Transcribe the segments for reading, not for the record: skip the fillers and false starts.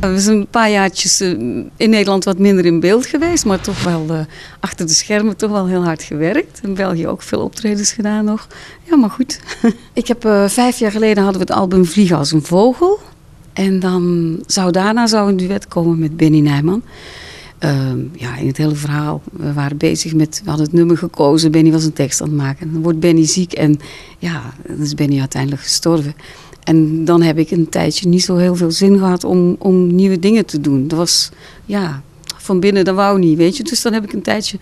We zijn een paar jaartjes in Nederland wat minder in beeld geweest, maar toch wel achter de schermen toch wel heel hard gewerkt. In België ook veel optredens gedaan nog. Ja, maar goed. Ik heb 5 jaar geleden hadden we het album Vliegen als een vogel. En dan daarna zou een duet komen met Benny Nijman. In het hele verhaal, we hadden het nummer gekozen. Benny was een tekst aan het maken. Dan wordt Benny ziek en ja, dan is Benny uiteindelijk gestorven. En dan heb ik een tijdje niet zo heel veel zin gehad om nieuwe dingen te doen. Dat was, van binnen, dat wou niet, weet je. Dus dan heb ik een tijdje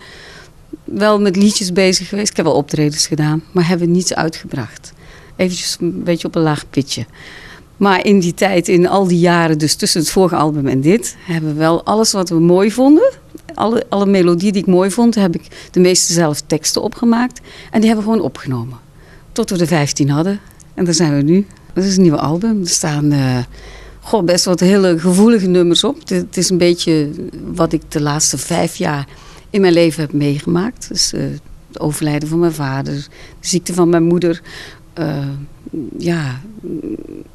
wel met liedjes bezig geweest. Ik heb wel optredens gedaan, maar hebben niets uitgebracht. Eventjes een beetje op een laag pitje. Maar in die tijd, in al die jaren, dus tussen het vorige album en dit, hebben we wel alles wat we mooi vonden. Alle melodieën die ik mooi vond, heb ik de meeste zelf teksten opgemaakt. En die hebben we gewoon opgenomen. Tot we de 15 hadden. En daar zijn we nu. Dat is een nieuwe album. Er staan best wat hele gevoelige nummers op. Het is een beetje wat ik de laatste 5 jaar in mijn leven heb meegemaakt. Dus het overlijden van mijn vader, de ziekte van mijn moeder.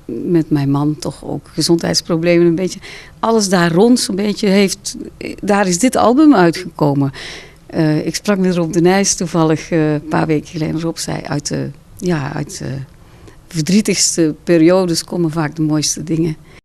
Met mijn man toch ook gezondheidsproblemen een beetje. Alles daar rond zo'n beetje daar is dit album uitgekomen. Ik sprak met Rob de Nijs toevallig een paar weken geleden. Rob zei uit de verdrietigste periodes komen vaak de mooiste dingen.